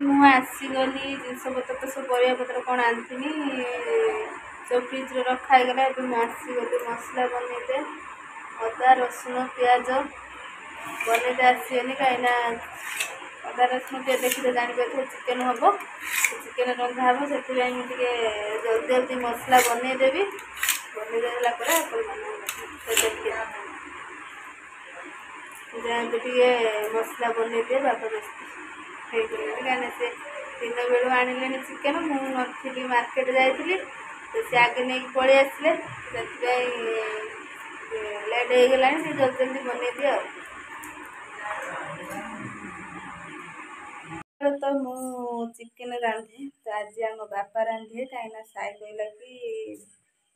ମୁଁ ଆସିଗଲି ଜିନିଷପତ୍ର ତ ସବୁ ପରିବାପତ୍ର କ'ଣ ଆଣିଥିନି ସବୁ ଫ୍ରିଜ୍ରେ ରଖା ହେଇଗଲା। ଏବେ ମୁଁ ଆସିଗଲି ମସଲା ବନେଇତେ ଅଦା ରସୁଣ ପିଆଜ ବନେଇତେ ଆସିଗଲି କାହିଁକିନା ଅଦା ରସୁଣ ଟିକେ ଦେଖିତେ ଜାଣିପାରୁଥିବେ ଚିକେନ୍ ହେବ ଚିକେନ୍ ରନ୍ଧା ହେବ ସେଥିପାଇଁ ମୁଁ ଟିକେ ଜଲ୍ଦି ଜଲ୍ଦି ମସଲା ବନେଇଦେବି। ବନେଇ ଦେଲା ପରେ ଏବେ ଟିକେ ମସଲା ବନେଇଦିଏ ବାପା ବ୍ୟସ୍ତ ହେଇଗଲେଣି କାହିଁକିନା ସେ ଦିନ ବେଳୁ ଆଣିଲେଣି ଚିକେନ୍ ମୁଁ ନଥିଲି ମାର୍କେଟ ଯାଇଥିଲି ତ ସେ ଆଗେ ନେଇକି ପଳେଇ ଆସିଲେ ସେଥିପାଇଁ ଲେଟ୍ ହେଇଗଲାଣି ଟିକେ ଜଲ୍ଦି ଜଲ୍ଦି ବନେଇଦିଏ ଆଉ। ତ ମୁଁ ଚିକେନ୍ ରାନ୍ଧେ ତ ଆଜି ଆମ ବାପା ରାନ୍ଧିବେ କାହିଁକିନା ସାଇ କହିଲା କି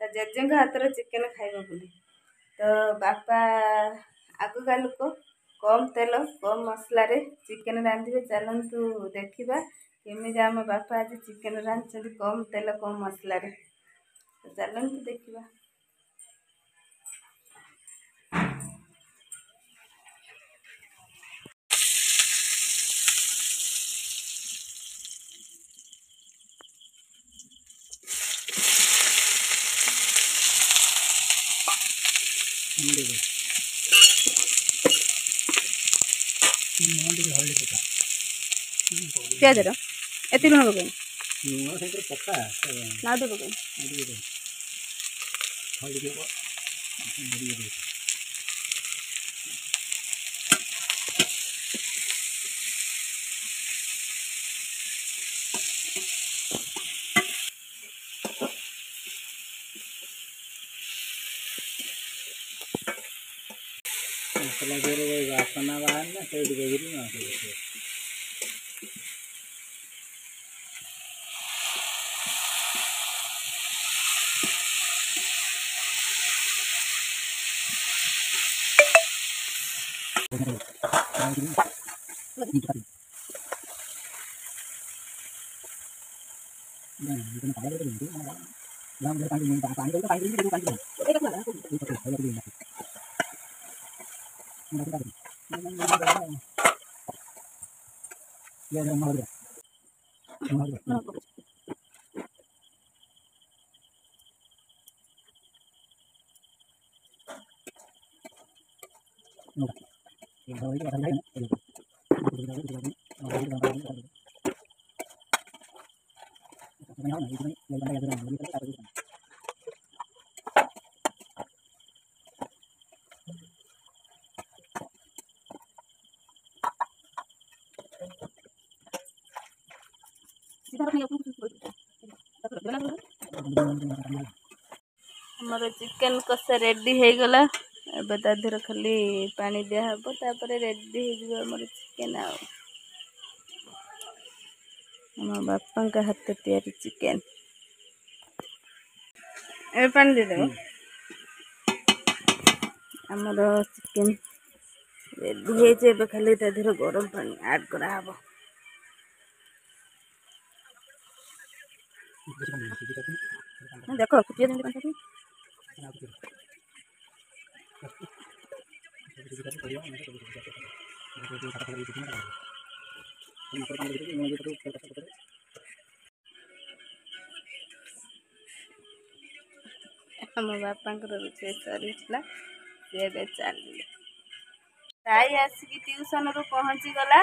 ତା ଜେଜେଙ୍କ ହାତର ଚିକେନ୍ ଖାଇବ ବୋଲି। ତ ବାପା ଆଗକା ଲୋକ କମ୍ ତେଲ କମ୍ ମସଲାରେ ଚିକେନ୍ ରାନ୍ଧିବେ। ଚାଲନ୍ତୁ ଦେଖିବା କେମିତି ଆମ ବାପା ଆଜି ଚିକେନ୍ ରାନ୍ଧିଛନ୍ତି କମ୍ ତେଲ କମ୍ ମସଲାରେ। ଚାଲନ୍ତୁ ଦେଖିବା। ପିଆଜର ଏତେ ଲୁଣ ପକାଇ ନା ତ ପକାଇ मसला बासना बाहर ना से ଆମର ଚିକେନ୍ କଷା ରେଡ଼ି ହେଇଗଲା। ଏବେ ତା ଦେହରେ ଖାଲି ପାଣି ଦିଆହେବ ତାପରେ ରେଡ଼ି ହେଇଯିବ ଆମର ଚିକେନ୍। ଆଉ ଆମ ବାପାଙ୍କ ହାତ ତିଆରି ଚିକେନ୍। ଏବେ ପାଣି ଦେଇଦେବ। ଆମର ଚିକେନ୍ ରେଡ଼ି ହେଇଛି ଏବେ ଖାଲି ତା ଦେହରେ ଗରମ ପାଣି ଆଡ଼୍ କରାହେବ। ଦେଖ ଫୁଟିବ ଯେମିତି ଆମ ବାପାଙ୍କର ରୋଷେଇ ସରିଥିଲା ସେ ଏବେ ଚାଲିଲେ। ସାଇ ଆସିକି ଟିଉସନରୁ ପହଞ୍ଚିଗଲା।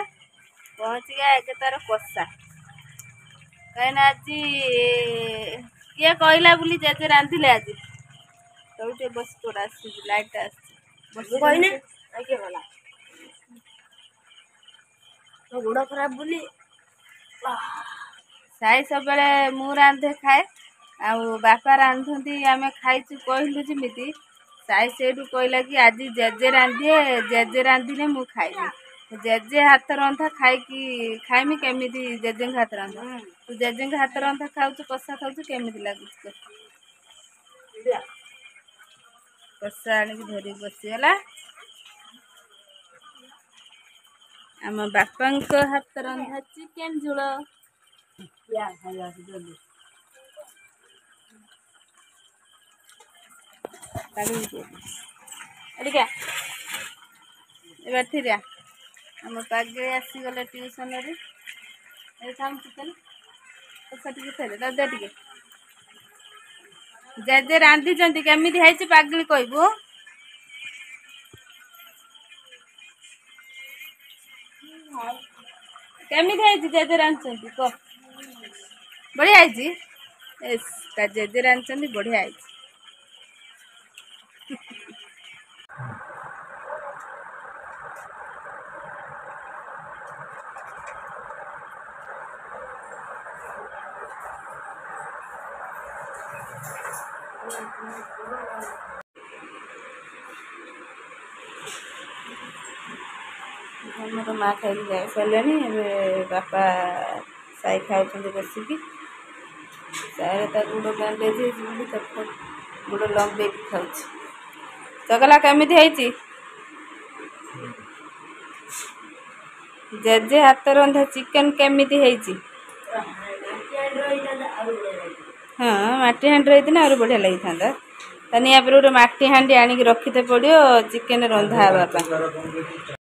ପହଞ୍ଚିକି ଏବେ ତାର କଷା କାହିଁକିନା ଆଜି କିଏ କହିଲା ବୋଲି ଜେଜେ ରାନ୍ଧିଲେ ଆଜି। ତୁ ଟିକେ ବସି ପଡ଼ ଆସିଛି ଲାଇଟ୍ଟା ଆସିଛି କହିନେ କିଏ ଗଲା ତ ଗୋଡ଼ ଖରାପ ବୋଲି ସାଇ ସବୁବେଳେ ମୁଁ ରାନ୍ଧେ ଖାଏ। ଆଉ ବାପା ରାନ୍ଧନ୍ତି ଆମେ ଖାଇଛୁ କହିଲୁ ଯେମିତି ସାଇ ସେଇଠୁ କହିଲା କି ଆଜି ଜେଜେ ରାନ୍ଧିବେ ଜେଜେ ରାନ୍ଧିଲେ ମୁଁ ଖାଇବି। ଜେଜେ ହାତ ରନ୍ଧା ଖାଇମି କେମିତି ଜେଜେଙ୍କ ହାତ ରନ୍ଧା। ତୁ ଜେଜେଙ୍କ ହାତ ରନ୍ଧା ଖାଉଛୁ କଷା ଖାଉଛୁ କେମିତି ଲାଗୁଛି କଷା ଆଣିକି ଧରିକି ବସିଗଲା। ଆମ ବାପାଙ୍କ ହାତ ରନ୍ଧା ଚିକେନ୍ ଝୋଳ। ଆମ ପାଗେଳି ଆସିଗଲେ ଟିଉସନରୁ ଟିକେ ଜେଜେ ରାନ୍ଧିଛନ୍ତି କେମିତି ହେଇଛି ପାଗଳି କହିବୁ। କେମିତି ହେଇଛି ଜେଜେ ରାନ୍ଧିଛନ୍ତି କହ। ବଢିଆ ହେଇଛି। ତା ଜେଜେ ରାନ୍ଧିଛନ୍ତି ବଢିଆ ହେଇଛି। ଆମର ମା ଖାଇକି ଯାଇ ସାରିଲେଣି। ଏବେ ବାପା ସାଇ ଖାଉଛନ୍ତି ବସିକି। ସାଇରେ ତା ଗୁଡ଼ ବ୍ୟାଣ୍ଡେଜ୍ ହେଇଛି ବୋଲି ତାକୁ ଗୁଡ଼ ଲମ୍ବେଇକି ଖାଉଛି। ଚଗଲା କେମିତି ହେଇଛି? ଜେଜେ ହାତ ରନ୍ଧା ଚିକେନ କେମିତି ହେଇଛି? ହଁ ମାଟି ହାଣ୍ଡି ରହିଥିଲେ ଆହୁରି ବଢ଼ିଆ ଲାଗିଥାନ୍ତା। ତା ନିଆ ପରେ ଗୋଟେ ମାଟି ହାଣ୍ଡି ଆଣିକି ରଖିତେ ପଡ଼ିବ ଚିକେନ ରନ୍ଧା ହେବା ପାଇଁ।